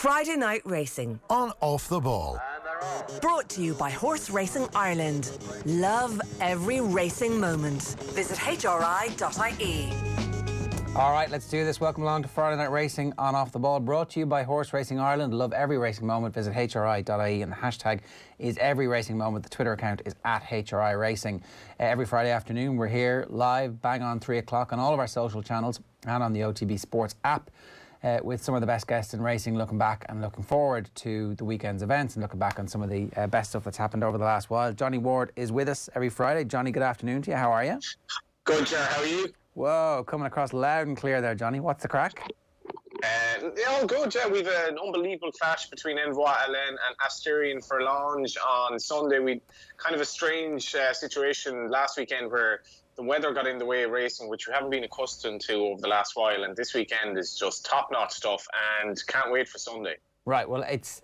Friday Night Racing on Off the Ball. Brought to you by Horse Racing Ireland. Love every racing moment. Visit hri.ie. All right, let's do this. Welcome along to Friday Night Racing on Off the Ball, brought to you by Horse Racing Ireland. Love every racing moment. Visit hri.ie, and the hashtag is every racing moment. The Twitter account is @HRI Racing. Every Friday afternoon, we're here live, bang on 3 o'clock on all of our social channels and on the OTB Sports app. With some of the best guests in racing, looking back and looking forward to the weekend's events and looking back on some of the best stuff that's happened over the last while. Johnny Ward is with us every Friday. Johnny, good afternoon to you. How are you? Good, Ger. How are you? Whoa, coming across loud and clear there, Johnny. What's the crack? All good, yeah. We've an unbelievable clash between Envoy Allen and Asturian Furlonge on Sunday. We kind of a strange situation last weekend where the weather got in the way of racing, which we haven't been accustomed to over the last while. And this weekend is just top-notch stuff, and can't wait for Sunday. Right, well, it's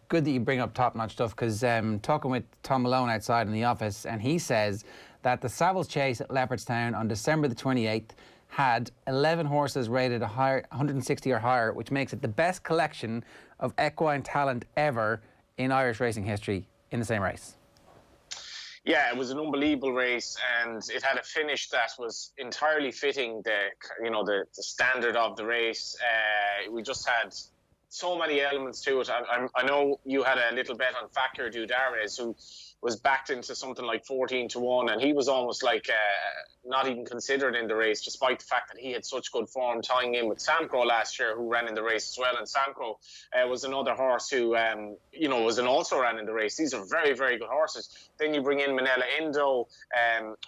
good that you bring up top-notch stuff, because talking with Tom Malone outside in the office, and he says that the Savills Chase at Leopardstown on December the 28th had 11 horses rated 160 or higher, which makes it the best collection of equine talent ever in Irish racing history in the same race. Yeah, it was an unbelievable race, and it had a finish that was entirely fitting the standard of the race. We just had so many elements to it. I know you had a little bet on Fakir Dudarez, who was backed into something like 14-1, and he was almost like not even considered in the race, despite the fact that he had such good form, tying in with Samcro last year, who ran in the race as well. And Samcro was another horse who, also ran in the race. These are very, very good horses. Then you bring in Manila Indo,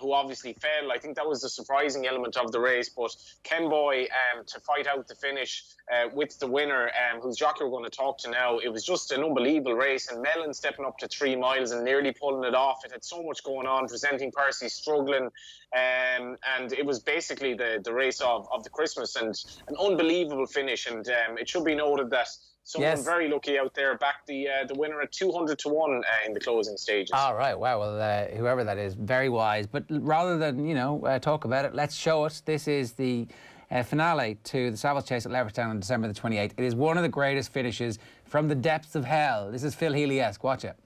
who obviously fell. I think that was the surprising element of the race. But Kenboy, to fight out the finish with the winner, whose jockey we're going to talk to now, it was just an unbelievable race. And Mellon stepping up to 3 miles and nearly pulling it off. It had so much going on, presenting Percy struggling. And it was basically the race of the Christmas, and an unbelievable finish. And it should be noted that someone very lucky out there backed the winner at 200-1 in the closing stages. All right, wow. Well, whoever that is, very wise. But rather than talk about it, let's show it. This is the finale to the Savills Chase at Leopardstown on December the 28th. It is one of the greatest finishes from the depths of hell. This is Phil Healy-esque. Watch it.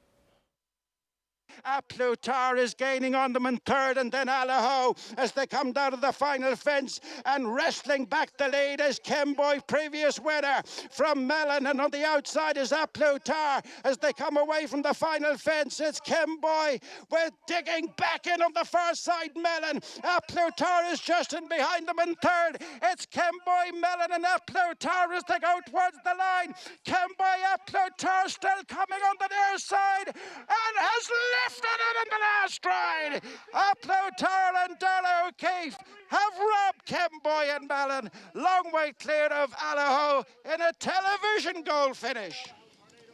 Plutar is gaining on them in third, and then Allaho as they come down to the final fence, and wrestling back the lead is Kenboy, previous winner from Mellon, and on the outside is Plutar as they come away from the final fence. It's Kenboy with digging back in on the far side. Mellon, Plutar is just in behind them in third. It's Kenboy, Mellon and Plutar as they go towards the line. Kenboy, Plutar still coming on the near side and has lifted it in the last stride. Plutar and Darragh O'Keefe have robbed Kenboy and Mellon. Long way clear of Allaho in a television goal finish.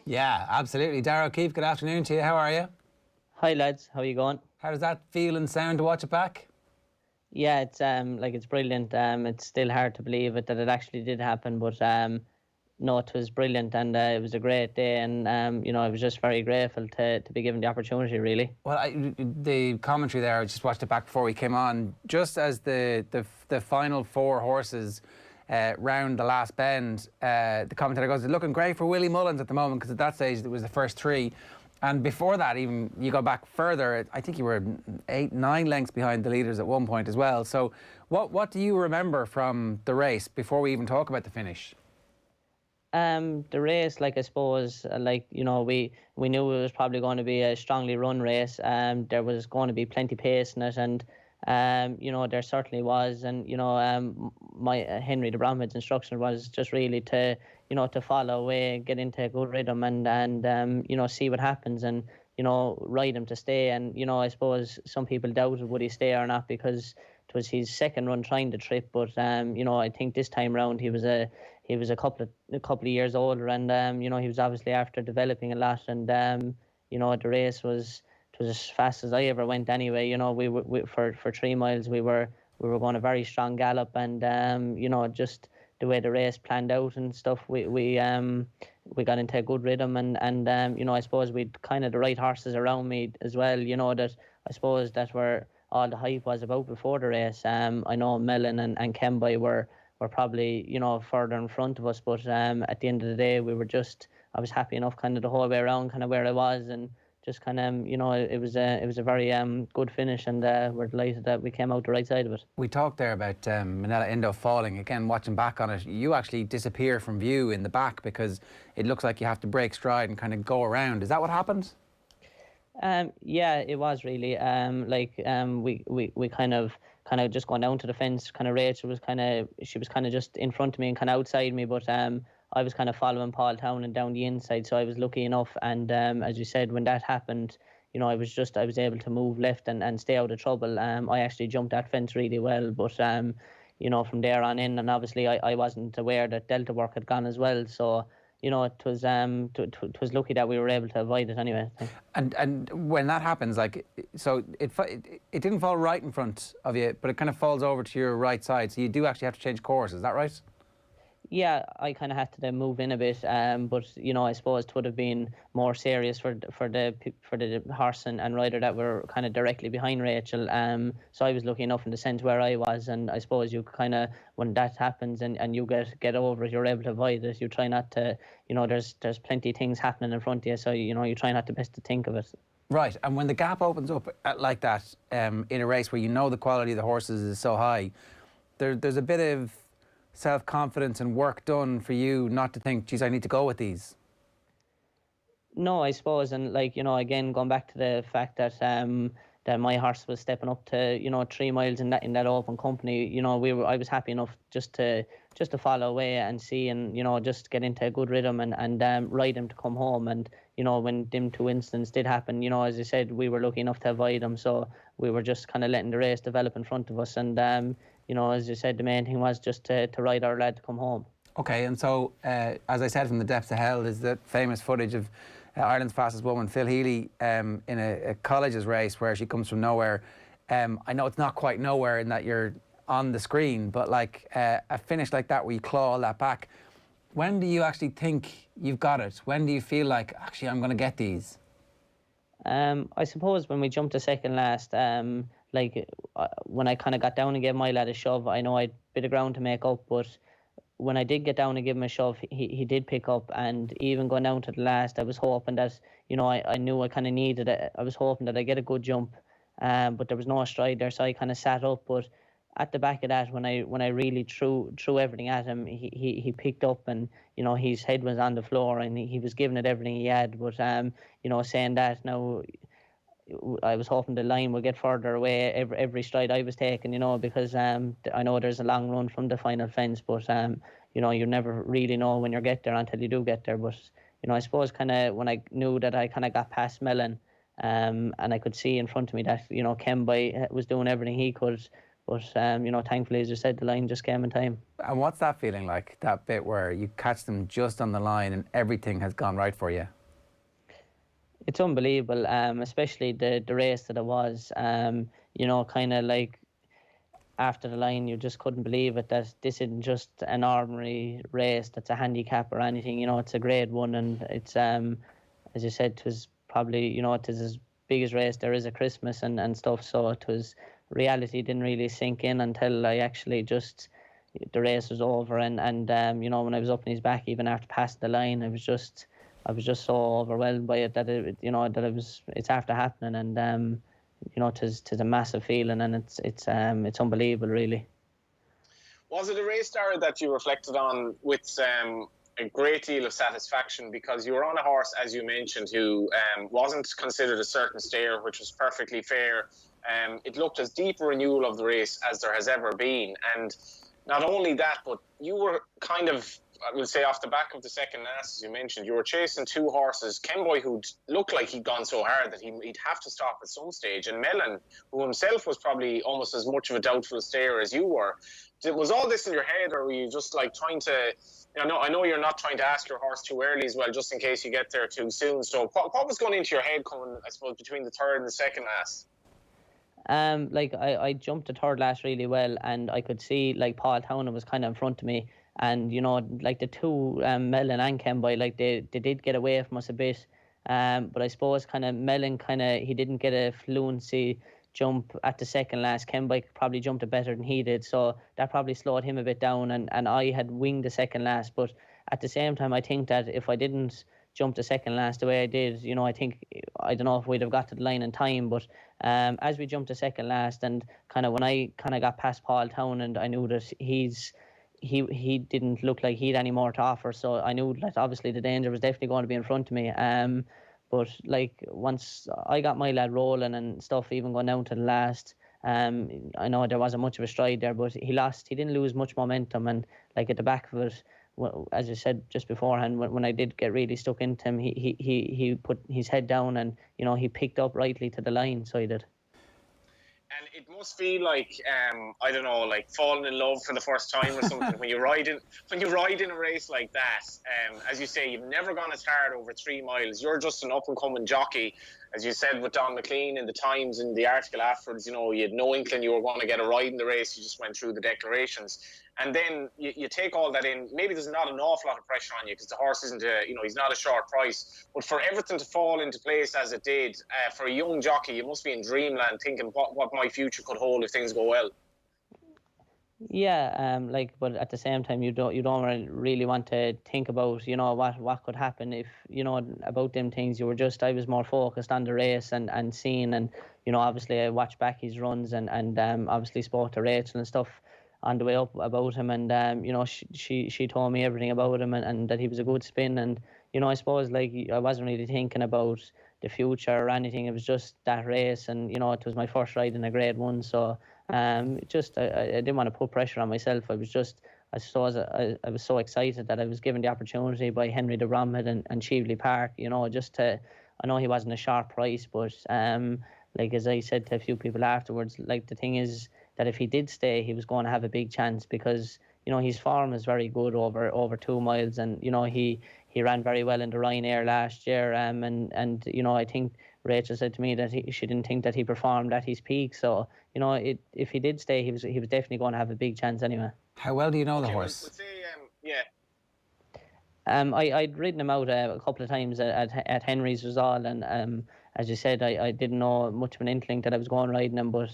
Yeah, absolutely. Darragh O'Keefe, good afternoon to you. How are you? Hi lads, how are you going? How does that feel and sound to watch it back? Yeah, it's it's brilliant. It's still hard to believe that it actually did happen, but no, it was brilliant, and it was a great day, and I was just very grateful to be given the opportunity, really. Well, the commentary there, I just watched it back before we came on. Just as the final 4 horses round the last bend, the commentator goes, "It's looking great for Willie Mullins at the moment," because at that stage it was the first 3. And before that, even you go back further, I think you were 8-9 lengths behind the leaders at one point as well. So what do you remember from the race before we even talk about the finish? The race, I suppose, we knew it was probably going to be a strongly run race. There was going to be plenty pace in it, and there certainly was. And my Henry de Bromhead's instruction was just really to follow away, get into a good rhythm, and see what happens, and ride him to stay. And I suppose some people doubted would he stay or not, because it was his second run trying to trip. But I think this time round he was a couple of years older, and he was obviously after developing a lot, and the race was as fast as I ever went anyway. We for 3 miles we were going a very strong gallop, and just the way the race planned out and stuff, we got into a good rhythm, and I suppose we'd kind of the right horses around me as well, that I suppose that were all the hype was about before the race. I know Mellon and Kenboy were were probably, you know, further in front of us. But at the end of the day, I was happy enough kind of the whole way around, kind of where I was, and just kind of, you know, it was a very good finish, and we're delighted that we came out the right side of it. We talked there about Minella Indo falling. Again, watching back on it, you actually disappear from view in the back because it looks like you have to break stride and kind of go around. Is that what happened? Yeah, it was really. We kind of just going down to the fence. Kind of Rachel was she was kind of just in front of me and kind of outside me, but I was kind of following Paul Townend down the inside, so I was lucky enough. And as you said, when that happened, you know, I was able to move left and stay out of trouble. I actually jumped that fence really well, but you know, from there on in, and obviously I wasn't aware that Delta work had gone as well, so. You know, it was lucky that we were able to avoid it anyway. And when that happens, like, so it didn't fall right in front of you, but it kind of falls over to your right side, so you do actually have to change course. Is that right? Yeah, I kind of had to then move in a bit, but you know, I suppose it would have been more serious for the horse and rider that were kind of directly behind Rachel. So I was lucky enough in the sense where I was, and I suppose you kind of, when that happens and you get over it, you're able to avoid it. You try not to, you know, there's plenty of things happening in front of you, so you know, you try not to best to think of it. Right, and when the gap opens up like that in a race where you know the quality of the horses is so high, there's a bit of self-confidence and work done for you not to think, geez, I need to go with these. No, I suppose, and like, you know, again, going back to the fact that that my horse was stepping up to, you know, 3 miles in that open company, you know, I was happy enough just to follow away and see, and you know, just get into a good rhythm and ride him to come home. And you know, when them 2 incidents did happen, you know, as I said, we were lucky enough to avoid them, so we were just kind of letting the race develop in front of us. And you know, as you said, the main thing was just to ride our lad to come home. Okay, and so, as I said, from the depths of hell is that famous footage of Ireland's fastest woman, Phil Healy, in a college's race where she comes from nowhere. I know it's not quite nowhere in that you're on the screen, but like a finish like that where you claw all that back, when do you actually think you've got it? When do you feel like, actually, I'm going to get these? I suppose when we jumped to second last, when I kind of got down and gave my lad a shove, I know I had a bit of ground to make up, but when I did get down and give him a shove, he did pick up. And even going down to the last, I was hoping that, you know, I knew I kind of needed it. I was hoping that I get a good jump, but there was no stride there, so I kind of sat up. But at the back of that, when I really threw everything at him, he picked up, and you know, his head was on the floor and he was giving it everything he had. But you know, saying that, now I was hoping the line would get further away every stride I was taking, you know, because I know there's a long run from the final fence, but you know, you never really know when you get there until you do get there. But you know, I suppose kind of when I knew that I kind of got past Mellon, and I could see in front of me that, you know, Kemby was doing everything he could. But, you know, thankfully, as you said, the line just came in time. And what's that feeling like, that bit where you catch them just on the line and everything has gone right for you? It's unbelievable, especially the race that it was. You know, kind of like after the line, you just couldn't believe it, that this isn't just an ordinary race that's a handicap or anything. You know, it's a grade 1, and it's, as you said, it was probably, you know, it is as big a race there is at Christmas and stuff, so it was... Reality didn't really sink in until I actually the race was over, and you know, when I was up in his back, even after passing the line, I was just so overwhelmed by it that it's after happening, and you know, it is a massive feeling, and it's unbelievable, really. Was it a race, Darragh, that you reflected on with a great deal of satisfaction, because you were on a horse, as you mentioned, who wasn't considered a certain stayer, which was perfectly fair. It looked as deep a renewal of the race as there has ever been. And not only that, but you were kind of, I will say, off the back of the second last, as you mentioned, you were chasing 2 horses. Kemboy, who looked like he'd gone so hard that he'd have to stop at some stage, and Mellon, who himself was probably almost as much of a doubtful stayer as you were. Was all this in your head, or were you just like trying to... I know you're not trying to ask your horse too early as well, just in case you get there too soon. So what was going into your head coming, I suppose, between the third and the second last? Like I jumped the third last really well, and I could see like Paul Townend was kind of in front of me, and you know, like the 2 Mellon and Kemby, like they did get away from us a bit, but I suppose kind of Mellon he didn't get a fluency jump at the second last. Kemboy probably jumped it better than he did, so that probably slowed him a bit down, and I had winged the second last. But at the same time, I think that if I didn't jump the second last the way I did, you know, I don't know if we'd have got to the line in time, but as we jumped the second last, and kind of when I kind of got past Paul Town, and I knew that he didn't look like he'd any more to offer, so I knew that obviously the danger was definitely going to be in front of me. But like once I got my lad rolling and stuff, even going down to the last, I know there wasn't much of a stride there, but he didn't lose much momentum, and like at the back of it, well, as I said just beforehand, when I did get really stuck into him, he put his head down, and you know, he picked up rightly to the line, so he did. And it must feel like I don't know, like falling in love for the first time or something when you ride in a race like that. As you say, you've never gone as hard over 3 miles. You're just an up and coming jockey, as you said with Don McLean in the Times in the article afterwards. You know, you had no inkling you were going to get a ride in the race. You just went through the declarations, and then you take all that in. Maybe there's not an awful lot of pressure on you because the horse isn't he's not a short price. But for everything to fall into place as it did, for a young jockey, you must be in dreamland thinking what my future could hold if things go well. Yeah, but at the same time, you don't really want to think about, you know, what could happen if, you know, about them things. I was more focused on the race and seeing, and you know, obviously I watched back his runs and obviously spoke to Rachel and stuff on the way up about him, and you know, she told me everything about him, and that he was a good spin, and you know, I suppose like I wasn't really thinking about the future or anything. It was just that race, and you know, it was my first ride in a Grade 1, so I didn't want to put pressure on myself. I was so excited that I was given the opportunity by Henry de Bromhead and Cheveley Park, you know, I know he wasn't a sharp price, but like as I said to a few people afterwards, like the thing is that if he did stay, he was going to have a big chance, because you know, his form is very good over 2 miles, and you know, he ran very well in the Ryanair last year, and you know, I think Rachel said to me that she didn't think that he performed at his peak, so you know, if he did stay, he was definitely going to have a big chance anyway. How well do you know the horse? We'll say, I'd ridden him out a couple of times at Henry's was all, and as you said, I didn't know much of an inkling that I was going riding him, but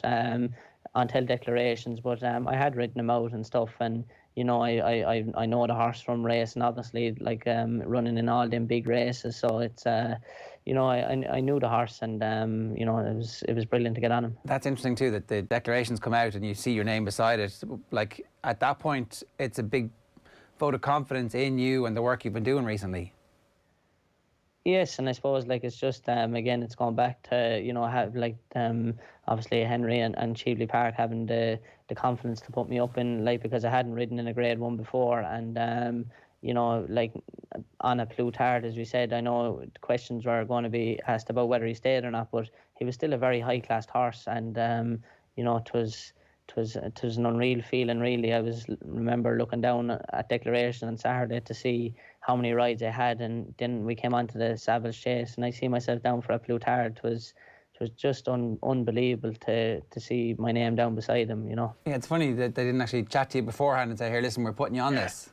until declarations, but I had ridden him out and stuff, and you know, I know the horse from racing, obviously, like running in all them big races, so it's you know, I knew the horse, and you know, it was brilliant to get on him. That's interesting too, that the declarations come out and you see your name beside it. Like at that point, it's a big vote of confidence in you and the work you've been doing recently. Yes, and I suppose like it's just again, it's going back to, you know, have like obviously Henry and Cheveley Park having the confidence to put me up in, like, because I hadn't ridden in a Grade 1 before, and you know, like on a Plutard, as we said, I know the questions were going to be asked about whether he stayed or not, but he was still a very high class horse, and you know, it was an unreal feeling, really. I remember looking down at declaration on Saturday to see how many rides I had, and then we came on to the Savage Chase, and I see myself down for a Plutard. It was just unbelievable to see my name down beside him, you know. Yeah, it's funny that they didn't actually chat to you beforehand and say, here, listen, we're putting you on this.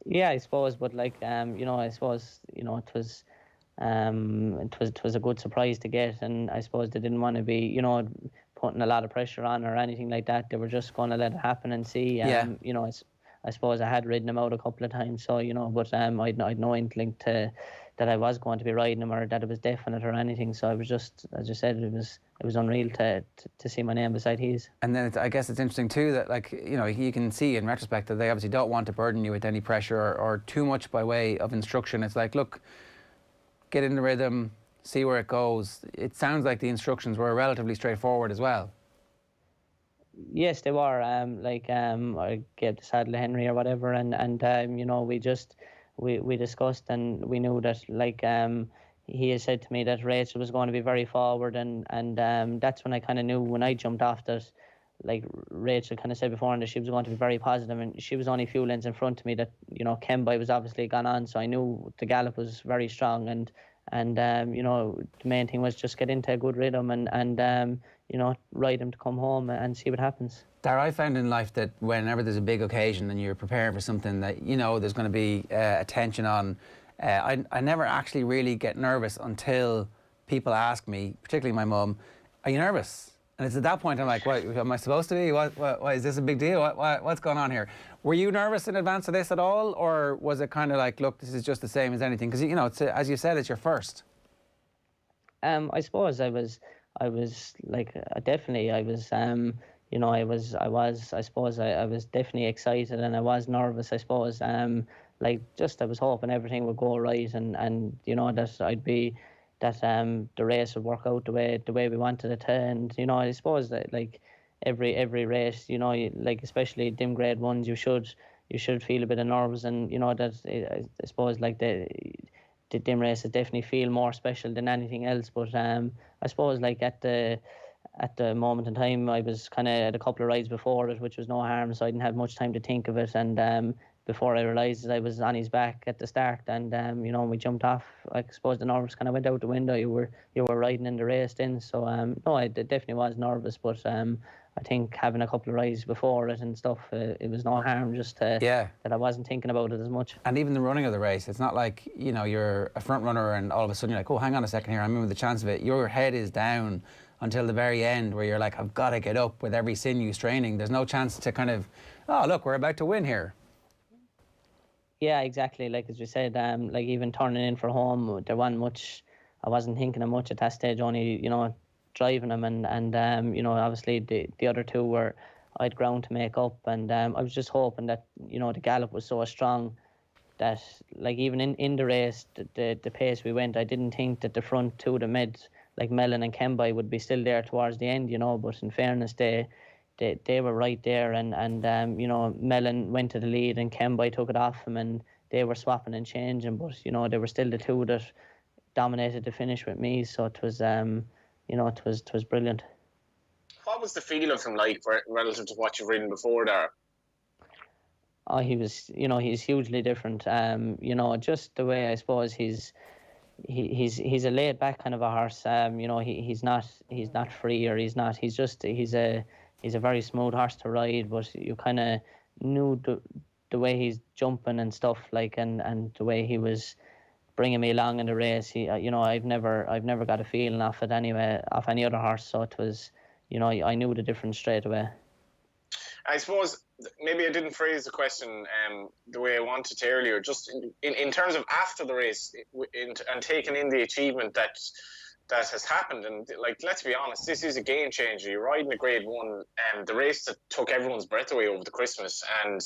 Yeah, I suppose, but like you know, I suppose, you know, it was a good surprise to get, and I suppose they didn't want to be, you know, putting a lot of pressure on or anything like that. They were just going to let it happen and see. You know, I suppose I had ridden him out a couple of times, so you know, but I'd no inkling that I was going to be riding him or that it was definite or anything. So I was just, as you said, it was unreal to see my name beside his. And then I guess it's interesting too that, like, you know, you can see in retrospect that they obviously don't want to burden you with any pressure or too much by way of instruction. It's like, look, get in the rhythm, see where it goes. It sounds like the instructions were relatively straightforward as well. Yes, they were. I gave the saddle to Henry or whatever, and you know, we discussed, and we knew that, like, he had said to me that Rachel was going to be very forward, and that's when I kind of knew, when I jumped off, that, like Rachel kind of said before, that she was going to be very positive, and she was only a few lengths in front of me. That, you know, Kemboy was obviously gone on, so I knew the gallop was very strong, and you know, the main thing was just get into a good rhythm and you know, ride him to come home and see what happens. Darragh, I found in life that whenever there's a big occasion and you're preparing for something that, you know, there's going to be attention on, I never actually really get nervous until people ask me, particularly my mum, Are you nervous? And it's at that point I'm like, what am I supposed to be? What is this a big deal? What's going on here? Were you nervous in advance of this at all, or was it kind of like, look, this is just the same as anything? Because it's as you said, it's your first. I suppose I was like definitely I was I suppose I was definitely excited, and I was nervous, I suppose. I was hoping everything would go right, and that I'd be that the race would work out the way we wanted it to. And I suppose that like every race, especially dim grade ones, you should feel a bit of nerves, and I suppose like the dim races definitely feel more special than anything else. But I suppose like at the moment in time, I was kind of at a couple of rides before it, which was no harm, so I didn't have much time to think of it. And before I realised I was on his back at the start, and we jumped off. I suppose the nerves kind of went out the window. You were riding in the race then, so no, I definitely was nervous, but I think having a couple of rides before it and stuff, it was no harm, just that I wasn't thinking about it as much. And even the running of the race, it's not like you're a front runner and all of a sudden you're like, oh, hang on a second here, I remember the chance of it. Your head is down until the very end, where you're like, I've got to get up with every sinew straining. There's no chance to kind of, oh look, we're about to win here. Yeah, exactly. Like as you said, like even turning in for home, there wasn't much. I wasn't thinking of much at that stage. Only driving them, and obviously the other two were I'd ground to make up, and I was just hoping that the gallop was so strong that like even in the race, the pace we went, I didn't think that the front two, the mids like Mellon and Kemby, would be still there towards the end. But in fairness, they were right there, and Mellon went to the lead and Kemby took it off him, and they were swapping and changing, but they were still the two that dominated the finish with me. So it was it was brilliant. What was the feel of him like relative to what you've ridden before there? Oh, he's hugely different. Just the way I suppose he's a laid back kind of a horse. He's not free, or he's a very smooth horse to ride, but you kind of knew the way he's jumping and stuff, like, and the way he was bringing me along in the race. I've never got a feeling off it anyway, off any other horse. So it was, I knew the difference straight away. I suppose maybe I didn't phrase the question the way I wanted to earlier. Just in terms of after the race, and taking in the achievement that has happened, and like, let's be honest, this is a game changer. You're riding a Grade 1, and the race that took everyone's breath away over the Christmas, and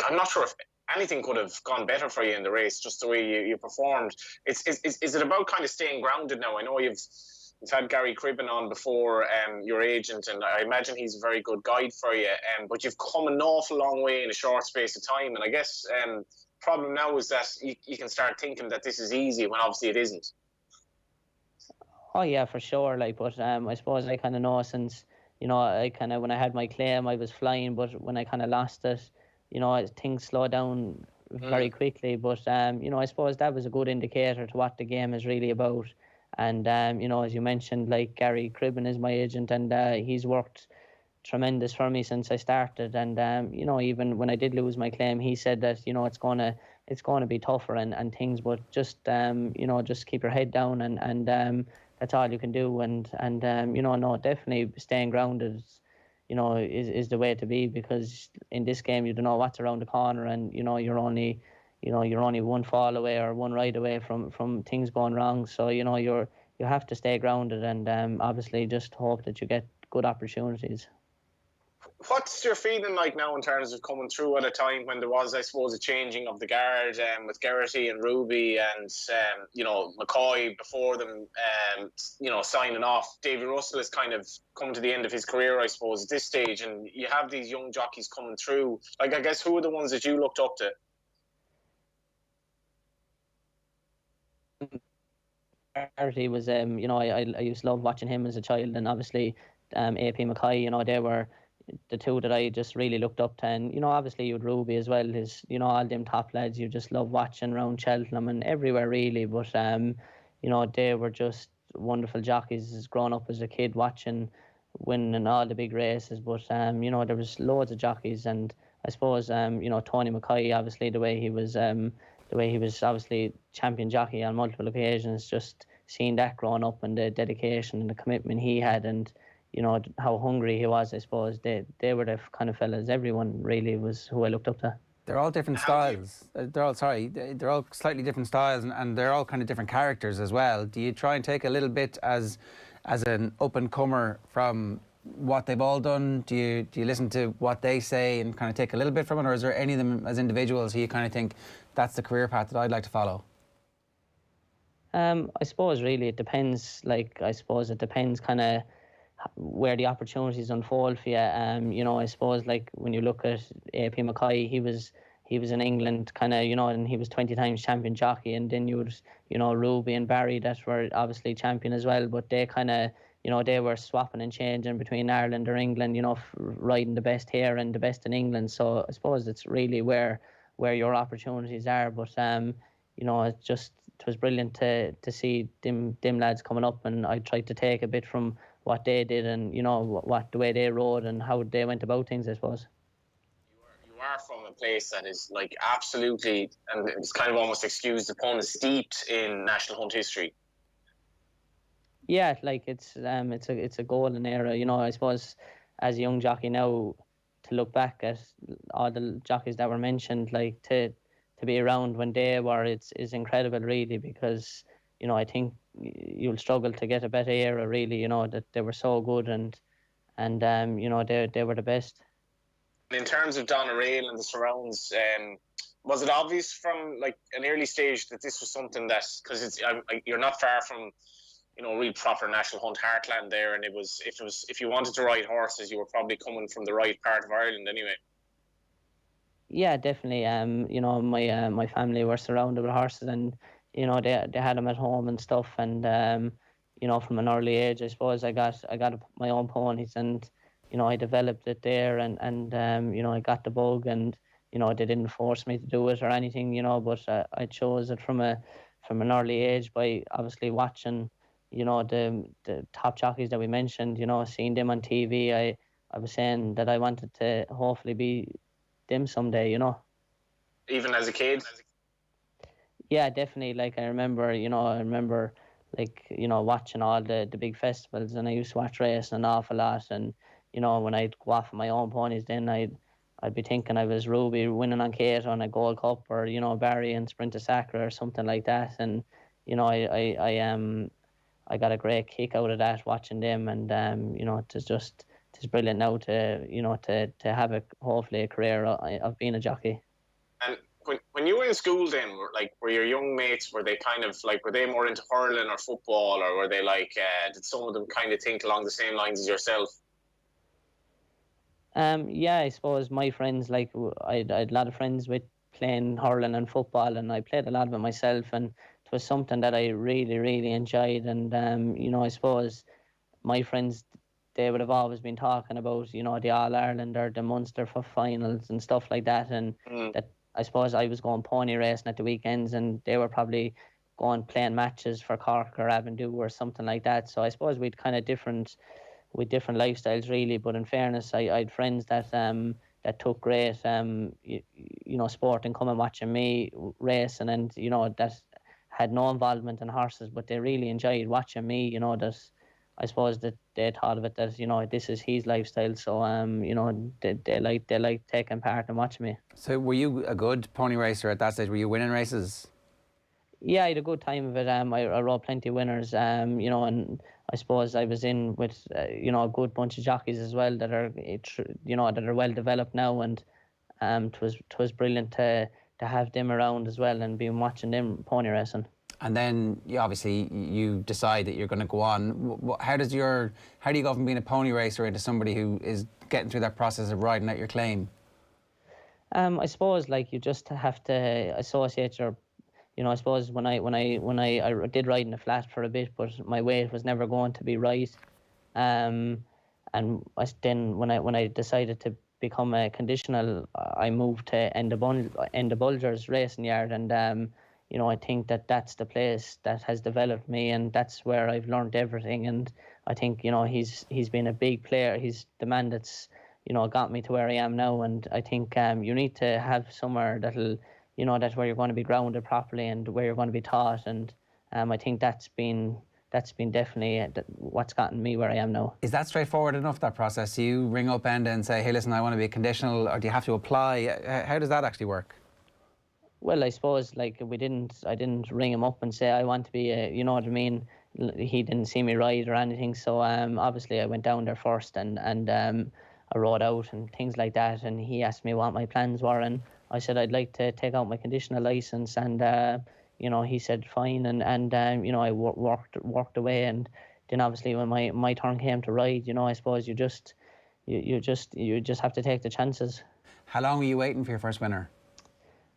I'm not sure if anything could have gone better for you in the race, just the way you performed. Is it about kind of staying grounded now? I know you've had Gary Cribben on before, your agent, and I imagine he's a very good guide for you, but you've come an awful long way in a short space of time, and I guess problem now is that you can start thinking that this is easy when obviously it isn't. Oh yeah, for sure. But I suppose I kind of know since I kind of, when I had my claim, I was flying, but when I kind of lost it, things slowed down very quickly. But I suppose that was a good indicator to what the game is really about. And as you mentioned, like Gary Cribben is my agent, and he's worked tremendous for me since I started. And even when I did lose my claim, he said that it's gonna be tougher and things, but just just keep your head down, and that's all you can do. And no, definitely staying grounded is the way to be, because in this game you don't know what's around the corner, and you're only one fall away or one ride away from things going wrong. So you have to stay grounded, and obviously just hope that you get good opportunities. What's your feeling like now in terms of coming through at a time when there was, I suppose, a changing of the guard with Geraghty and Ruby and McCoy before them, signing off? Davy Russell has kind of come to the end of his career, I suppose, at this stage, and you have these young jockeys coming through. Like, I guess, who are the ones that you looked up to? Geraghty was, I used to love watching him as a child, and obviously AP McCoy, they were the two that I just really looked up to. And obviously you had Ruby as well, his all them top lads you just love watching around Cheltenham and everywhere really. But they were just wonderful jockeys growing up as a kid, watching, winning all the big races. But there was loads of jockeys, and I suppose Tony McCoy, obviously the way he was obviously champion jockey on multiple occasions, just seeing that growing up and the dedication and the commitment he had, and how hungry he was, I suppose they were the kind of fellas everyone really was who I looked up to. They're all different styles. They're all slightly different styles, and they're all kind of different characters as well. Do you try and take a little bit as an up-and-comer from what they've all done? Do you listen to what they say and kind of take a little bit from it, or is there any of them as individuals who you kind of think that's the career path that I'd like to follow? I suppose really it depends. I suppose it depends kind of where the opportunities unfold for you. I suppose when you look at AP Mackay, he was in England kind of, and he was 20 times champion jockey, and then you would, Ruby and Barry that were obviously champion as well, but they kind of, they were swapping and changing between Ireland or England, riding the best here and the best in England. So I suppose it's really where your opportunities are. But it was brilliant to see them lads coming up, and I tried to take a bit from what they did and what the way they rode and how they went about things, I suppose. You are from a place that is absolutely, and it's kind of almost excused upon, steeped in national hunt history. Yeah, it's a golden era, I suppose, as a young jockey now, to look back at all the jockeys that were mentioned, to be around when they were, is incredible really, because I think you'll struggle to get a better era really, that they were so good and they were the best. In terms of Doneraile and the surrounds, was it obvious from an early stage that this was something that, because you're not far from real proper national hunt heartland there, and if you wanted to ride horses, you were probably coming from the right part of Ireland anyway? Yeah, definitely. My family were surrounded with horses, and they had them at home and stuff, and from an early age, I suppose I got my own ponies, and I developed it there, and I got the bug, and they didn't force me to do it or anything, but I chose it from an early age by obviously watching the top jockeys that we mentioned, seeing them on TV. I was saying that I wanted to hopefully be them someday, Even as a kid? Yeah, definitely. I remember watching all the big festivals, and I used to watch racing an awful lot, and when I'd go off on my own ponies, then I'd be thinking I was Ruby winning on Kate on a Gold Cup, or Barry and Sprint to Sacra or something like that, and I got a great kick out of that watching them, and it's brilliant now to have hopefully a career of being a jockey. And when you were in school, then were your young mates, were they kind of were they more into hurling or football, or were they did some of them kind of think along the same lines as yourself? Yeah, I suppose my friends, I had a lot of friends with playing hurling and football, and I played a lot of it myself, and it was something that I really, really enjoyed. And I suppose my friends, they would have always been talking about the All-Ireland or the Munster for finals and stuff like that, and that I suppose I was going pony racing at the weekends, and they were probably going playing matches for Cork or Avondhu or something like that. So I suppose we'd kind of different lifestyles really, but in fairness, I had friends that took great sport and come and watching me racing, and that had no involvement in horses, but they really enjoyed watching me. That I suppose that they thought of it that this is his lifestyle, so they like taking part and watching me. So were you a good pony racer at that stage? Were you winning races? Yeah, I had a good time of it. I rode plenty of winners, and I suppose I was in with a good bunch of jockeys as well that are well developed now, and it was brilliant to have them around as well and be watching them pony racing. And then you decide that you're going to go on. How do you go from being a pony racer into somebody who is getting through that process of riding out your claim? I suppose you just have to associate your. I suppose when I did ride in the flat for a bit, but my weight was never going to be right. And then when I decided to become a conditional, I moved to Enda Bulger's racing yard, and I think that's the place that has developed me, and that's where I've learned everything. And I think he's been a big player. He's the man that's got me to where I am now. And I think you need to have somewhere that'll that's where you're going to be grounded properly, and where you're going to be taught, and I think that's been definitely what's gotten me where I am now. Is that straightforward enough, that process? Do you ring up Enda and say, hey, listen, I want to be a conditional, or do you have to apply? How does that actually work? Well, I suppose like I didn't ring him up and say I want to be a, you know what I mean. He didn't see me ride or anything, so obviously I went down there first and I rode out and things like that, and he asked me what my plans were, and I said I'd like to take out my conditional license, and you know, he said fine, and you know, I worked away, and then obviously when my turn came to ride, you know, I suppose you just have to take the chances. How long were you waiting for your first winner?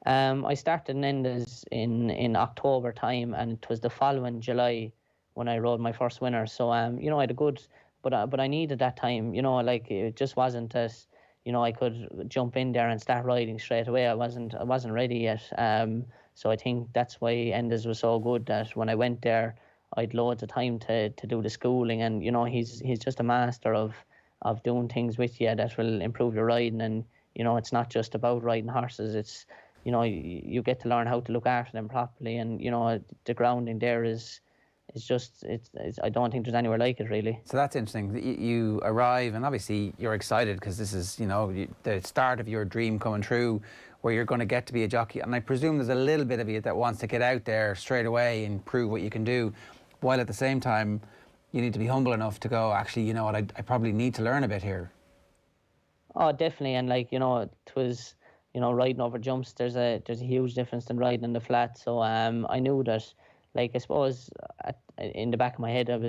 I started in Endes in October time, and it was the following July when I rode my first winner. So you know, I had a good, but I needed that time. You know, like it just wasn't that, you know, I could jump in there and start riding straight away. I wasn't ready yet. So I think that's why Endes was so good, that when I went there, I'd loads of time to do the schooling, and you know, he's just a master of doing things with you that will improve your riding. And you know, it's not just about riding horses. It's, you know, you get to learn how to look after them properly, and you know, the grounding there is just it's I don't think there's anywhere like it, really. So that's interesting. You arrive, and obviously you're excited because this is, you know, the start of your dream coming true, where you're going to get to be a jockey. And I presume there's a little bit of you that wants to get out there straight away and prove what you can do, while at the same time you need to be humble enough to go, actually, you know what, I probably need to learn a bit here. Oh, definitely. And like, you know, it was, you know, riding over jumps, there's a huge difference than riding in the flat. So I knew that, like, I suppose in the back of my head, it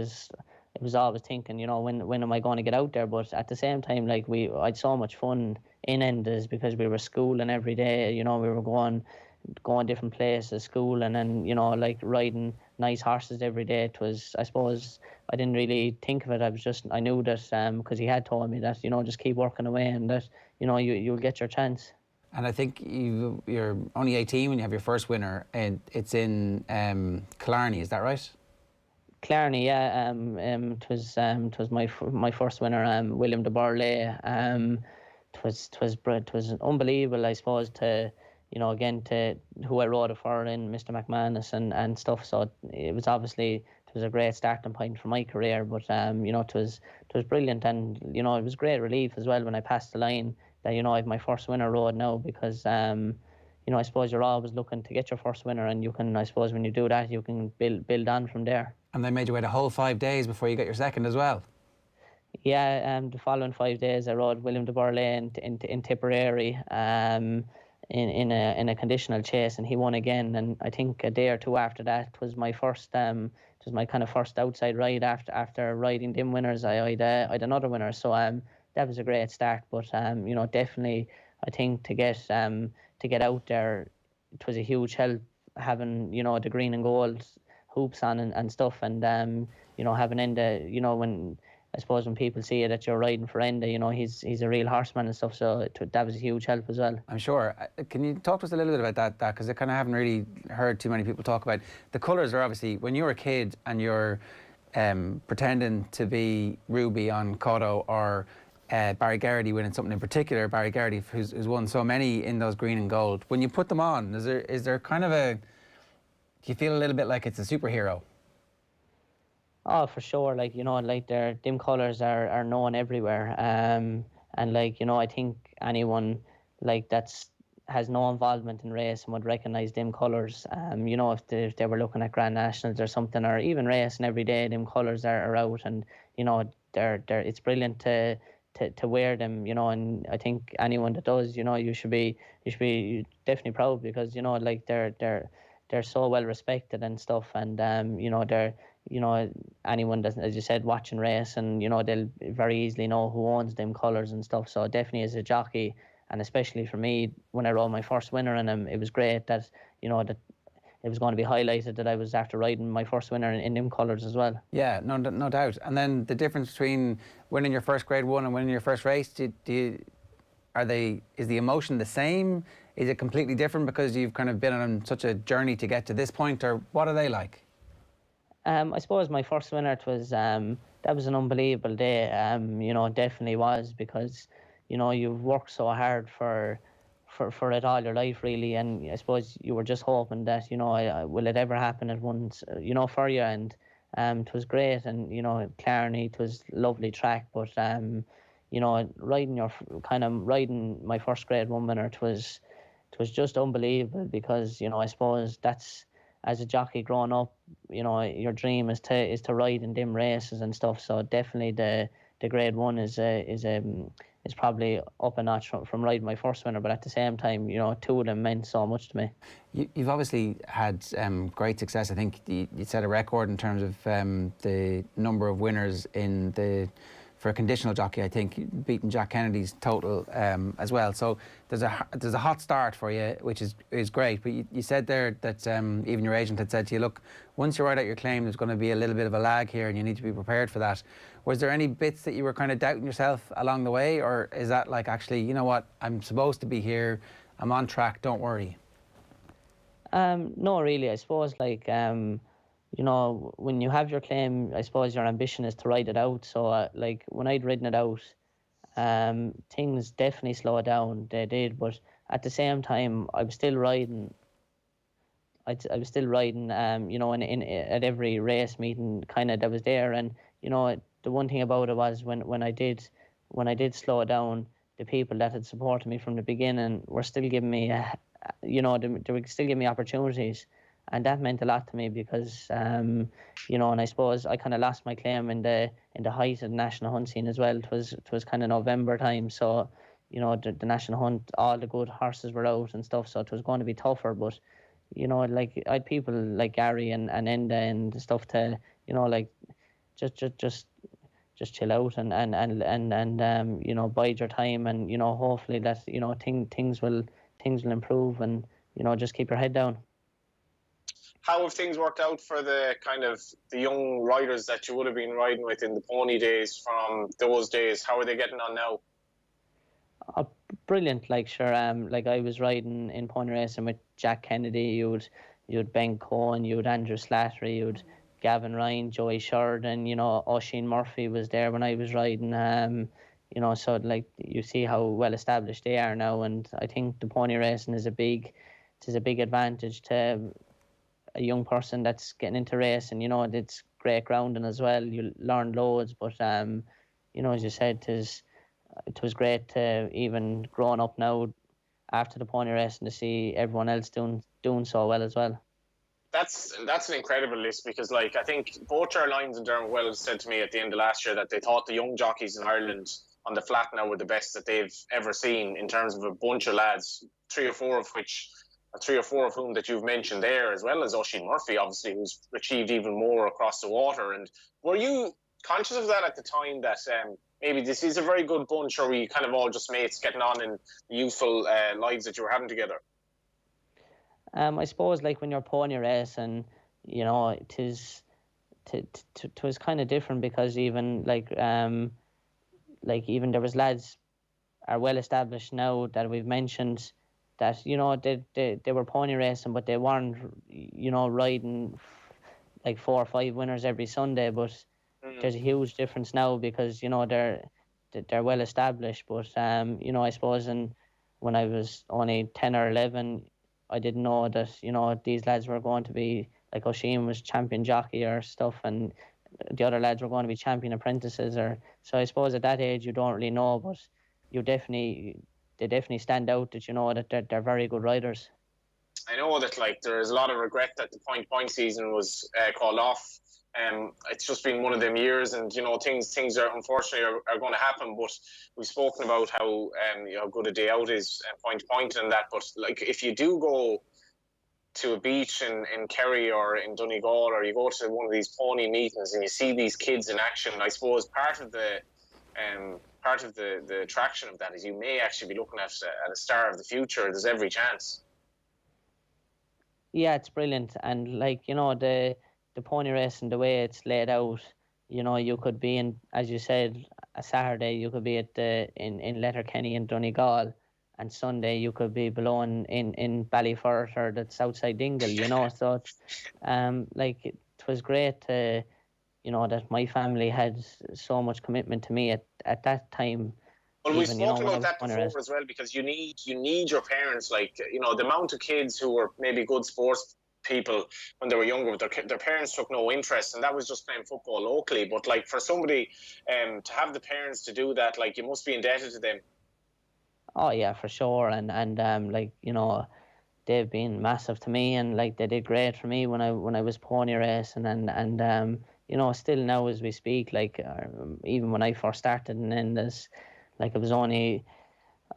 was always thinking, you know, when am I going to get out there? But at the same time, like, I'd so much fun in Endes because we were schooling every day. You know, we were going different places, school, and then, you know, like riding nice horses every day. It was, I suppose, I didn't really think of it. I knew that because he had told me that, you know, just keep working away, and that, you know, you'll get your chance. And I think you're only 18 when you have your first winner, and it's in Killarney, is that right? Killarney, yeah. It was my first winner, William de Burley. It was unbelievable, I suppose, to, you know, again, to who I rode it for in Mr. McManus and stuff. So it was a great starting point for my career. But you know, it was brilliant, and you know, it was great relief as well when I passed the line that, you know, I have my first winner rode now, because you know, I suppose you're always looking to get your first winner, and you can, I suppose, when you do that, you can build on from there. And they made you wait a whole 5 days before you got your second as well. Yeah, the following 5 days I rode William de Burley in Tipperary in a conditional chase, and he won again. And I think a day or two after that was my first it was my kind of first outside ride after riding them winners. I'd another winner, so that was a great start. But you know, definitely I think to get out there, it was a huge help having, you know, the green and gold hoops on and stuff, and you know, having Enda, you know, when I suppose when people see that you're riding for Enda, you know, he's a real horseman and stuff, so that was a huge help as well. I'm sure. Can you talk to us a little bit about that? Because I kind of haven't really heard too many people talk about the colours. Are obviously, when you're a kid and you're pretending to be Ruby on Cotto, or Barry Garrity winning something in particular, Barry Garrity who's won so many in those green and gold, when you put them on, is there kind of do you feel a little bit like it's a superhero? Oh, for sure. Like, you know, like them colours are known everywhere. And like, you know, I think anyone like has no involvement in race and would recognise them colours. You know, if they were looking at Grand Nationals or something, or even racing every day, them colours are out, and you know, it's brilliant to wear them, you know. And I think anyone that does, you know, you should be definitely proud, because, you know, like they're so well respected and stuff, and you know, you know, anyone that, as you said, watching race, and you know, they'll very easily know who owns them colours and stuff. So definitely as a jockey, and especially for me, when I rode my first winner in them, it was great that, you know, that it was going to be highlighted that I was after riding my first winner in them colours as well. Yeah, no doubt. And then the difference between winning your first Grade 1 and winning your first race, is the emotion the same? Is it completely different because you've kind of been on such a journey to get to this point, or what are they like? I suppose my first winner, it was that was an unbelievable day. You know, it definitely was, because, you know, you've worked so hard for for it all your life, really. And I suppose you were just hoping that, will it ever happen at once, for you. And it was great. And, Clarny, it was lovely track. But, riding my first grade one winner, it was just unbelievable, because, I suppose that's, as a jockey growing up, your dream is to ride in them races and stuff. So definitely the grade one is probably up a notch from riding my first winner. But at the same time, two of them meant so much to me. You've obviously had great success. I think you set a record in terms of the number of winners for a conditional jockey, I think, beating Jack Kennedy's total as well. So there's a hot start for you, which is great. But you said there that even your agent had said to you, look, once you ride out your claim, there's going to be a little bit of a lag here, and you need to be prepared for that. Was there any bits that you were kind of doubting yourself along the way, or is that like, actually, you know what, I'm supposed to be here, I'm on track, don't worry? No, really. I suppose, when you have your claim, I suppose your ambition is to ride it out. So, when I'd ridden it out, things definitely slowed down. They did, but at the same time, I was still riding. I was still riding. At every race meeting, kind of that was there. And the one thing about it was when I did slow down, the people that had supported me from the beginning were still giving me, they were still giving me opportunities. And that meant a lot to me, because, and I suppose I kind of lost my claim in the height of the national hunt scene as well. It was kind of November time, so the national hunt, all the good horses were out and stuff, so it was going to be tougher. But I had people like Gary and Enda and stuff to just chill out and bide your time, and hopefully that things will improve, and just keep your head down. How have things worked out for the young riders that you would have been riding with in the pony days from those days? How are they getting on now? Brilliant. I was riding in pony racing with Jack Kennedy. You had Ben Cohen, you had Andrew Slattery, you had Gavin Ryan, Joey Sheridan. Oisin Murphy was there when I was riding. So you see how well established they are now, and I think the pony racing is a big advantage to a young person that's getting into racing. It's great grounding as well. You learn loads, but as you said, it was great to, even growing up now after the pony racing, to see everyone else doing so well as well. That's an incredible list, because I think both Ger Lyons and Dermot Wells said to me at the end of last year that they thought the young jockeys in Ireland on the flat now were the best that they've ever seen, in terms of a bunch of lads, three or four of whom that you've mentioned there, as well as Oisin Murphy, obviously, who's achieved even more across the water. And were you conscious of that at the time, that maybe this is a very good bunch, or were you kind of all just mates getting on in the youthful lives that you were having together? I suppose when you're pony racing, it was kind of different, because even even there was lads are well established now that we've mentioned, that they were pony racing, but they weren't riding 4 or 5 winners every Sunday. But there's a huge difference now, because they're well established. But I suppose when I was only 10 or 11, I didn't know that these lads were going to be, like Oisin was champion jockey or stuff, and the other lads were going to be champion apprentices. So I suppose at that age you don't really know, but they definitely stand out, that that they're very good riders. I know that there's a lot of regret that the point season was called off. It's just been one of them years, and things are unfortunately are going to happen. But we've spoken about how good a day out is point and that. But if you do go to a beach in Kerry or in Donegal, or you go to one of these pony meetings and you see these kids in action, I suppose part of the attraction of that is you may actually be looking at a star of the future. There's every chance. Yeah, it's brilliant. And the pony racing, the way it's laid out, you could be in, as you said, a Saturday you could be at in Letterkenny in Donegal, and Sunday you could be below in Ballyfort, or that's outside Dingle, So it was great to, that my family had so much commitment to me at that time. Well, we've even, you know, spoken when I about was that pony before racing. as well, because you need your parents. Like, you know, the amount of kids who were maybe good sports people when they were younger, but their parents took no interest, and that was just playing football locally. But like for somebody to have the parents to do that, like you must be indebted to them. Oh yeah, for sure. And like, you know, they've been massive to me, and like they did great for me when I was pony racing, and you know, still now as we speak, like even when I first started, and then there's like it was only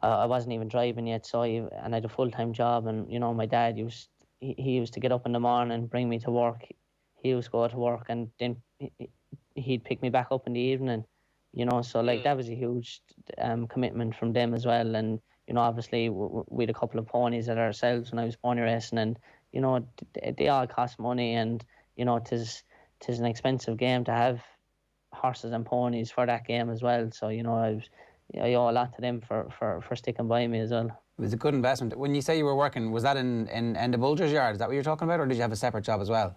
I wasn't even driving yet, so and I had a full-time job, and you know, my dad he used to get up in the morning, bring me to work. He used to go to work, and then he'd pick me back up in the evening, you know. So like that was a huge commitment from them as well. And you know, obviously we had a couple of ponies at ourselves when I was pony racing, and you know, they all cost money, and you know, tis an expensive game to have horses and ponies for that game as well. So you know, I owe a lot to them for sticking by me as well. It was a good investment. When you say you were working, was that in Enda Bulger's yard? Is that what you're talking about, or did you have a separate job as well?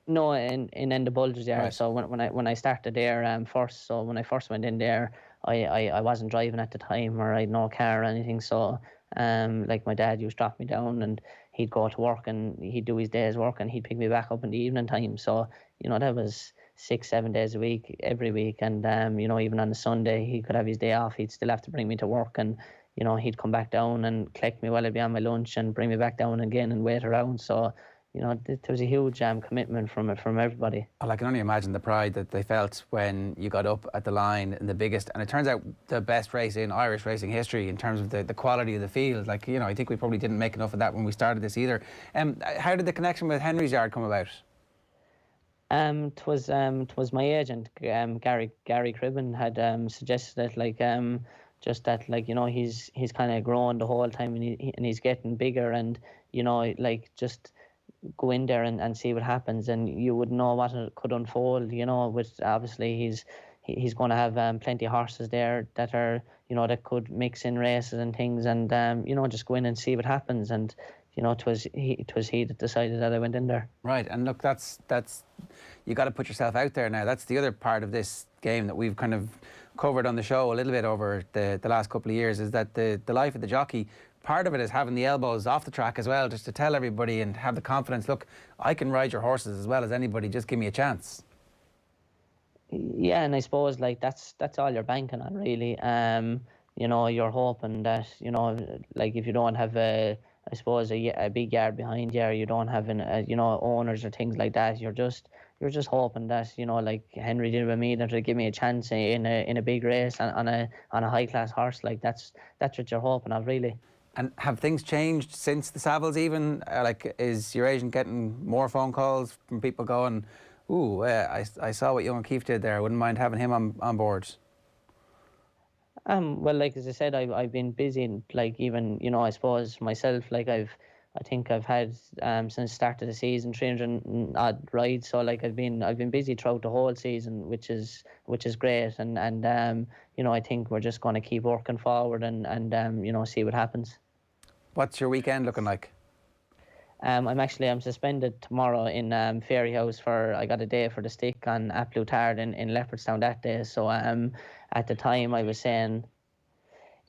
No, in the Bulgers yard. Right. So when I started there first, so when I first went in there, I wasn't driving at the time, or I had no car or anything. So like my dad used to drop me down, and he'd go to work, and he'd do his day's work, and he'd pick me back up in the evening time. So you know, that was 6-7 days a week, every week. And you know, even on a Sunday, he could have his day off. He'd still have to bring me to work, and you know, he'd come back down and collect me while I'd be on my lunch, and bring me back down again and wait around. So you know, there was a huge commitment from everybody. Well, I can only imagine the pride that they felt when you got up at the line in the biggest, and it turns out the best race in Irish racing history in terms of the quality of the field. Like, you know, I think we probably didn't make enough of that when we started this either. How did the connection with Henry's Yard come about? Twas my agent, Gary Cribben, had suggested it, like just that, like, you know, he's kind of grown the whole time, and he's getting bigger, and you know, like, just go in there and see what happens, and you would know what it could unfold, you know. With obviously he's going to have plenty of horses there that are, you know, that could mix in races and things, and you know, just go in and see what happens. And you know, it was he that decided that I went in there. Right, and look, that's you got to put yourself out there now. That's the other part of this game that we've kind of covered on the show a little bit over the last couple of years, is that the life of the jockey, part of it is having the elbows off the track as well, just to tell everybody and have the confidence, look, I can ride your horses as well as anybody, just give me a chance. Yeah, and I suppose like that's all you're banking on, really. You know, you're hoping that, you know, like if you don't have a big yard behind you, or you don't have you know, owners or things like that, you're just hoping that, you know, like Henry did with me, that will give me a chance in a big race on a high class horse. Like that's what you're hoping of, really. And have things changed since the Savills even? Like, is your agent getting more phone calls from people going, ooh, I saw what young O'Keefe did there, I wouldn't mind having him on board? Well, like as I said, I've been busy, like even, you know, I suppose myself, like I think I've had since the start of the season 300 odd rides, so like I've been busy throughout the whole season, which is great, and you know, I think we're just going to keep working forward and you know, see what happens. What's your weekend looking like? I'm suspended tomorrow in Fairyhouse I got a day for the stick on Applutard in Leopardstown that day. So at the time I was saying,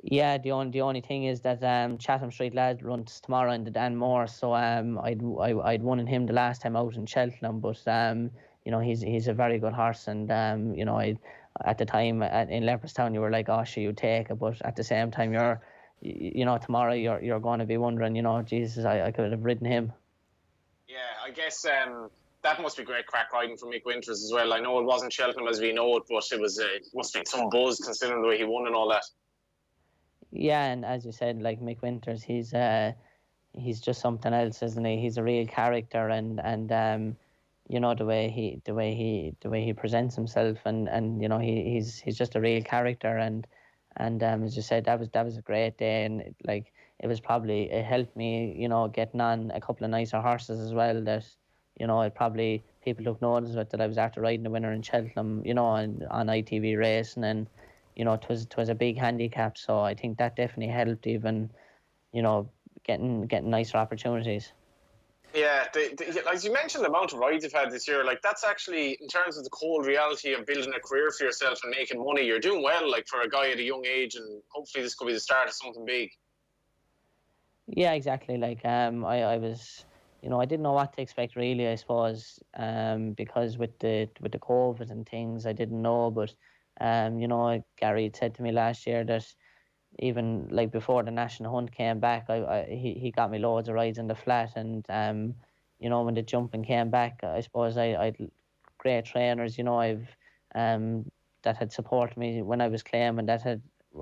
yeah, the only thing is that Chatham Street Lad runs tomorrow in the Dan Moore. So I'd won in him the last time out in Cheltenham, but you know, he's a very good horse, and you know, at the time in Leopardstown you were like, oh, sure, you take it, but at the same time you know, tomorrow you're going to be wondering, you know, Jesus, I could have ridden him. Yeah, I guess that must be great crack riding for Mick Winters as well. I know it wasn't Cheltenham as we know it, but it must be some buzz considering the way he won and all that. Yeah, and as you said, like Mick Winters, he's just something else, isn't he? He's a real character, and you know, the way he presents himself, and you know, he's just a real character, and as you said, that was a great day, and like it helped me, you know, getting on a couple of nicer horses as well, that, you know, people took notice of it, that I was after riding the winner in Cheltenham, you know, on ITV Racing, and you know, it was a big handicap, so I think that definitely helped, even, you know, getting nicer opportunities. Yeah, as you mentioned, the amount of rides you've had this year, like that's actually, in terms of the cold reality of building a career for yourself and making money, you're doing well, like for a guy at a young age, and hopefully this could be the start of something big. Yeah, exactly. Like I was, I didn't know what to expect really. I suppose because with the COVID and things, I didn't know. But Gary had said to me last year that even like before the national hunt came back, he got me loads of rides in the flat, and when the jumping came back, I suppose I'd great trainers. I've that had supported me when I was claiming, that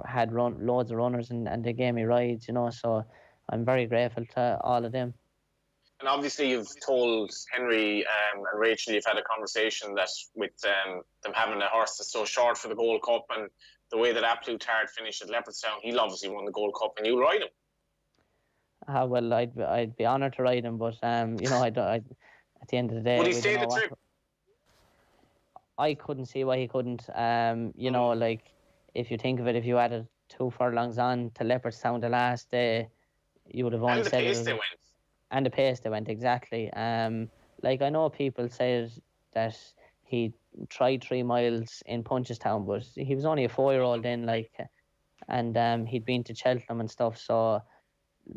had run loads of runners, and they gave me rides. So I'm very grateful to all of them. And obviously, you've told Henry and Rachel, you've had a conversation that with them having a horse that's so short for the Gold Cup, and the way that Absolute Tard finished at Leopardstown, he'll obviously won the Gold Cup, and you'll ride him. Well, I'd be honoured to ride him, but I at the end of the day, would he stay the trip? I couldn't see why he couldn't. Like if you think of it, if you added 2 furlongs on to Leopardstown the last day, you would have only said it. And the pace they went. And the pace they went, exactly. Like I know people say that he tried 3 miles in Punchestown, but he was only a 4-year-old then, like, and he'd been to Cheltenham and stuff. So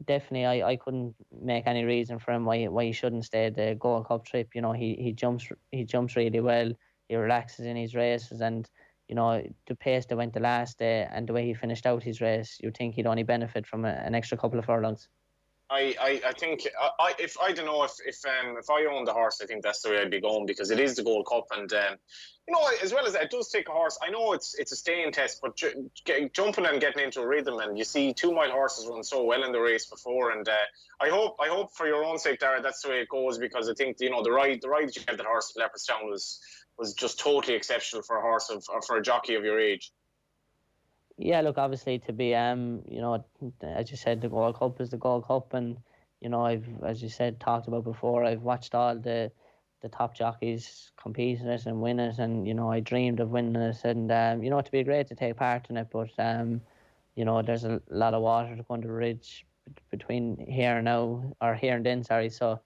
definitely, I couldn't make any reason for him why he shouldn't stay the Gold Cup trip. He jumps really well. He relaxes in his races, and the pace that went the last day and the way he finished out his race, you'd think he'd only benefit from an extra couple of furlongs. I think if I don't know if I owned the horse, I think that's the way I'd be going, because it is the Gold Cup, and as well as that, it does take a horse. I know it's a staying test, but jumping and getting into a rhythm, and you see 2-mile horses run so well in the race before, and I hope for your own sake, Darragh, that's the way it goes, because I think the ride that you had that horse at Leopardstown was just totally exceptional for a horse or for a jockey of your age. Yeah, look, obviously to be, as you said, the Gold Cup is the Gold Cup, and I've, as you said, talked about before, I've watched all the top jockeys compete in it and win it, and I dreamed of winning it, and to be great to take part in it, but there's a lot of water to go under the bridge between here and then, sorry. So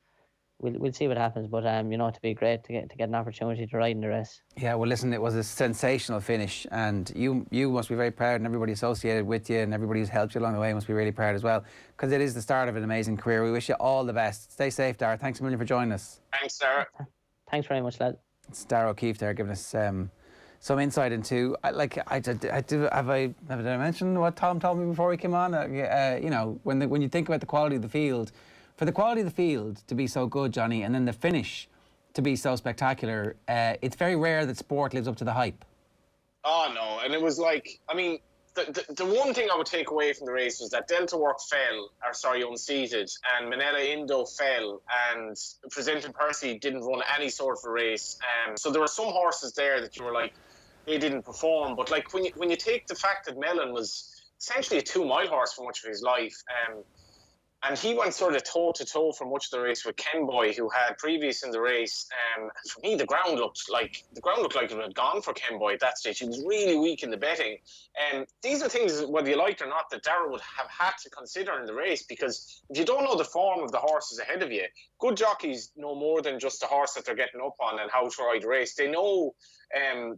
we'll see what happens, but to be great to get an opportunity to ride in the race. Yeah, well, listen, it was a sensational finish, and you must be very proud, and everybody associated with you and everybody who's helped you along the way must be really proud as well, because it is the start of an amazing career. We wish you all the best. Stay safe, Darragh. Thanks a million for joining us. Thanks, Darragh. Thanks very much, lad. It's Darragh O'Keefe there giving us some insight into, have I mentioned what Tom told me before he came on? When you think about the quality of the field, for the quality of the field to be so good, Johnny, and then the finish to be so spectacular, it's very rare that sport lives up to the hype. Oh, no. And it was like, I mean, the one thing I would take away from the race was that Delta Work unseated, and Manila Indo fell, and Presenting Percy didn't run any sort of a race. So there were some horses there that you were like, they didn't perform. But like when you take the fact that Mellon was essentially a 2-mile horse for much of his life, and he went sort of toe-to-toe for much of the race with Ken Boy, who had previous in the race. And for me, the ground looked like it had gone for Ken Boy at that stage. He was really weak in the betting. And these are things, whether you like it or not, that Darragh would have had to consider in the race, because if you don't know the form of the horses ahead of you, good jockeys know more than just the horse that they're getting up on and how to ride the race. They know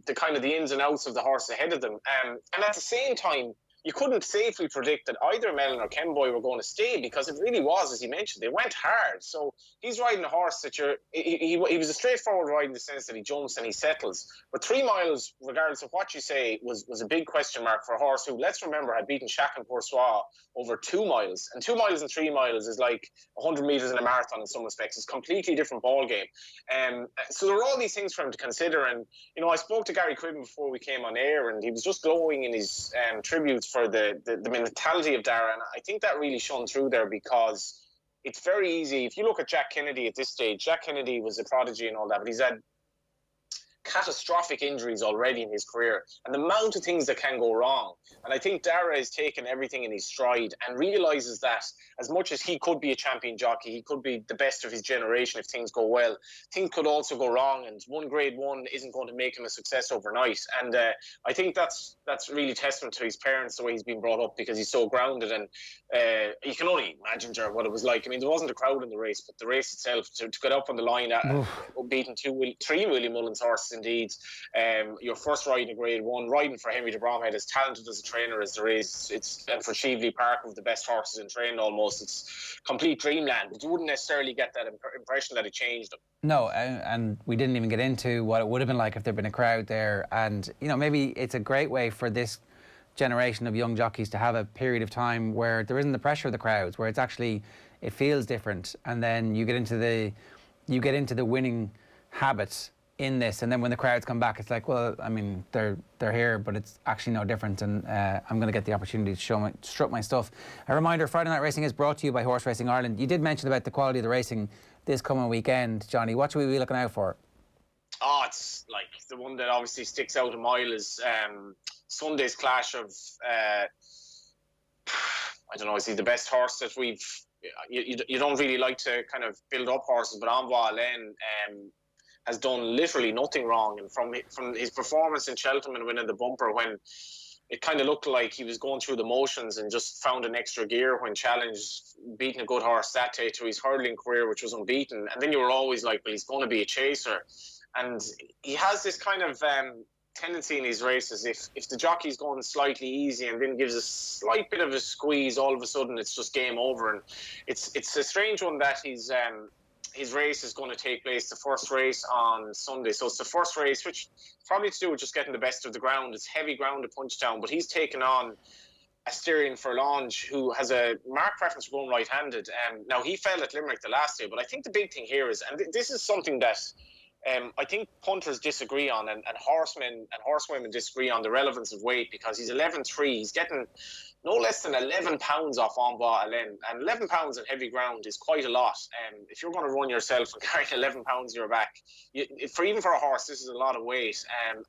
the kind of the ins and outs of the horse ahead of them. And at the same time, you couldn't safely predict that either Mellon or Ken Boy were going to stay, because it really was, as he mentioned, they went hard. So he's riding a horse that he was a straightforward ride in the sense that he jumps and he settles. But 3 miles, regardless of what you say, was a big question mark for a horse who, let's remember, had beaten Chacun Poursois over 2 miles. And 2 miles and 3 miles is like 100 metres in a marathon in some respects. It's a completely different ball game. So there were all these things for him to consider. And, I spoke to Gary Quibben before we came on air, and he was just glowing in his tributes for the mentality of Darragh, and I think that really shone through there, because it's very easy. If you look at Jack Kennedy at this stage, Jack Kennedy was a prodigy and all that, but he's had catastrophic injuries already in his career, and the amount of things that can go wrong. And I think Darragh has taken everything in his stride and realises that as much as he could be a champion jockey, he could be the best of his generation if things go well, things could also go wrong, and one Grade 1 isn't going to make him a success overnight. And I think that's really testament to his parents, the way he's been brought up, because he's so grounded. And you can only imagine, Ger, what it was like. I mean, there wasn't a crowd in the race, but the race itself, to get up on the line, beating three Willie Mullins horses indeed, your first ride in a Grade 1, riding for Henry de Bromhead, as talented as a trainer as there is. And for Cheveley Park, with the best horses in training almost, it's complete dreamland. But you wouldn't necessarily get that impression that it changed them. No, and we didn't even get into what it would have been like if there'd been a crowd there. And, you know, maybe it's a great way for this generation of young jockeys to have a period of time where there isn't the pressure of the crowds, where it's actually, it feels different. And then you get into the winning habits in this, and then when the crowds come back, it's like, well, I mean, they're here, but it's actually no different, and I'm going to get the opportunity to strut my stuff. A reminder, Friday Night Racing is brought to you by Horse Racing Ireland. You did mention about the quality of the racing this coming weekend, Johnny. What should we be looking out for? Oh, it's like the one that obviously sticks out a mile is Sunday's clash of, I don't know, is he the best horse that we've... You don't really like to kind of build up horses, but Envoy Alain has done literally nothing wrong. And from his performance in Cheltenham and winning the bumper, when it kind of looked like he was going through the motions and just found an extra gear when challenged, beating a good horse that day, to his hurdling career, which was unbeaten. And then you were always like, well, he's going to be a chaser. And he has this kind of tendency in his races, if the jockey's going slightly easy and then gives a slight bit of a squeeze, all of a sudden it's just game over. And it's a strange one that his race is going to take place, the first race on Sunday. So it's the first race, which probably to do with just getting the best of the ground. It's heavy ground to punch down, but he's taken on Asterion Furlange, who has a marked preference for going right-handed. Now, he fell at Limerick the last day, but I think the big thing here is, and this is something that I think punters disagree on, and horsemen and horsewomen disagree on, the relevance of weight, because he's 11.3. He's getting no less than 11 pounds off Envoy Alain, and 11 pounds in heavy ground is quite a lot. If you're going to run yourself and carry 11 pounds in your back, even for a horse, this is a lot of weight.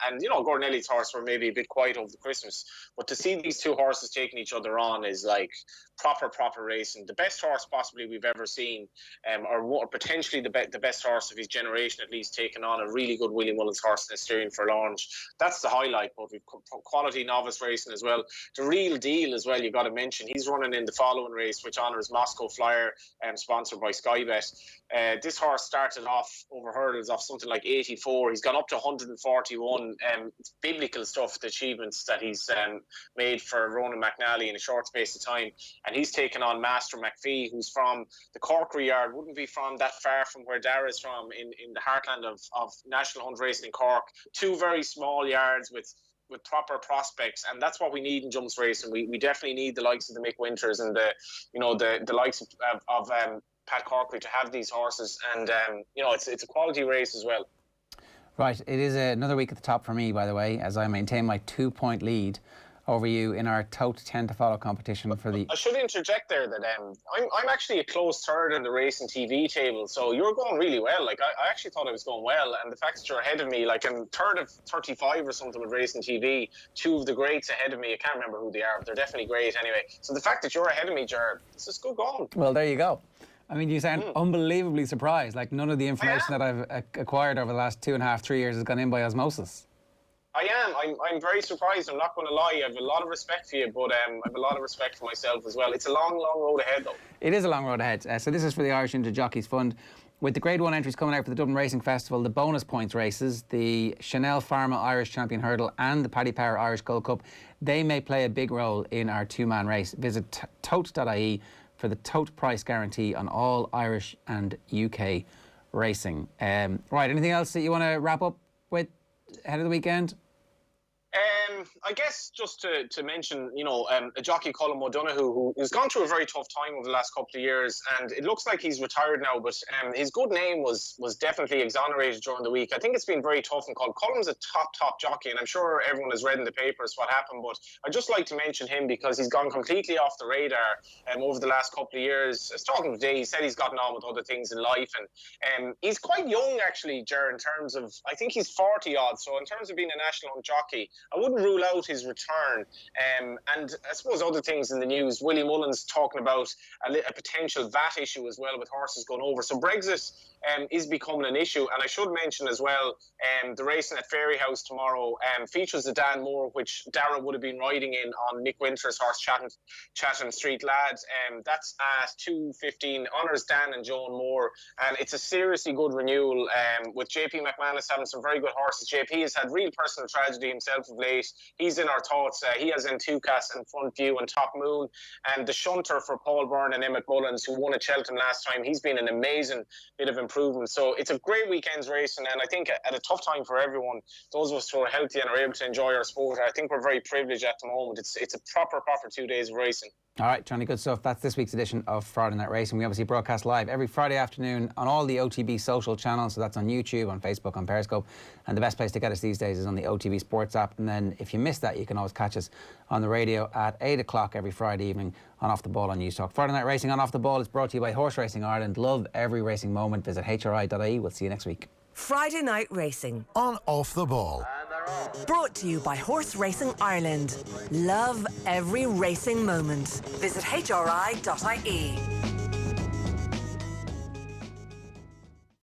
And you know, Gordon Elliott's horse were maybe a bit quiet over the Christmas, but to see these two horses taking each other on is like proper racing. The best horse possibly we've ever seen, or potentially the best horse of his generation at least, taking on a really good Willie Mullins horse in Asterion Furlange. That's the highlight. But we've quality novice racing as well. The real deal as well, you've got to mention, he's running in the following race, which honours Moscow Flyer, sponsored by Skybet. This horse started off over hurdles off something like 84. He's gone up to 141. Biblical stuff, the achievements that he's made for Ronan McNally in a short space of time. And he's taken on Master McPhee, who's from the Corkery yard, wouldn't be from that far from where Darragh is from, in the heartland of National Hunt Racing in Cork. Two very small yards with proper prospects, and that's what we need in jumps racing. We definitely need the likes of the Mick Winters and the likes of Pat Corkery to have these horses, and it's a quality race as well. Right, it is another week at the top for me, by the way, as I maintain my 2-point lead over you in our Tote 10 to follow competition for the... I should interject there that I'm actually a close third in the racing TV table, so you're going really well. Like, I actually thought I was going well, and the fact that you're ahead of me, like I'm third of 35 or something with racing TV, two of the greats ahead of me, I can't remember who they are, but they're definitely great anyway. So the fact that you're ahead of me, Ger, this is good going. Well, there you go. I mean, you sound unbelievably surprised. Like, none of the information that I've acquired over the last 2.5, 3 years has gone in by osmosis. I am. I'm very surprised. I'm not going to lie. I have a lot of respect for you, but I have a lot of respect for myself as well. It's a long road ahead, though. It is a long road ahead. So this is for the Irish Inter Jockeys Fund. With the Grade 1 entries coming out for the Dublin Racing Festival, the bonus points races, the Chanel Pharma Irish Champion Hurdle and the Paddy Power Irish Gold Cup, they may play a big role in our two-man race. Visit tote.ie for the tote price guarantee on all Irish and UK racing. Right, anything else that you want to wrap up with ahead of the weekend? I guess just to mention, a jockey, Colin O'Donoghue, who's gone through a very tough time over the last couple of years, and it looks like he's retired now, but his good name was definitely exonerated during the week. I think it's been very tough and called. Colin's a top jockey, and I'm sure everyone has read in the papers what happened, but I'd just like to mention him because he's gone completely off the radar over the last couple of years. I was talking today, he said he's gotten on with other things in life, and he's quite young actually, Ger, in terms of, I think he's 40 odd, so in terms of being a national jockey, I wouldn't rule out his return. And I suppose other things in the news, Willie Mullins talking about a potential VAT issue as well with horses going over. So Brexit is becoming an issue. And I should mention as well, the racing at Fairyhouse tomorrow features the Dan Moore, which Darragh would have been riding in on Nick Winter's horse, Chatham Street Lads. That's at 2:15, honours Dan and Joan Moore. And it's a seriously good renewal with JP McManus having some very good horses. JP has had real personal tragedy himself of late. He's in our thoughts. He has Entucas and Front View and Top Moon. And the shunter for Paul Byrne and Emmett Mullins, who won at Cheltenham last time, he's been an amazing bit of improvement. So it's a great weekend's racing, and I think at a tough time for everyone, those of us who are healthy and are able to enjoy our sport, I think we're very privileged at the moment. It's a proper 2 days of racing. All right, Johnny, good stuff. That's this week's edition of Friday Night Racing. We obviously broadcast live every Friday afternoon on all the OTB social channels. So that's on YouTube, on Facebook, on Periscope. And the best place to get us these days is on the OTB Sports app. And then if you miss that, you can always catch us on the radio at 8 o'clock every Friday evening on Off the Ball on News Talk. Friday Night Racing on Off the Ball is brought to you by Horse Racing Ireland. Love every racing moment. Visit hri.ie. We'll see you next week. Friday Night Racing on Off the Ball. Brought to you by Horse Racing Ireland. Love every racing moment. Visit hri.ie.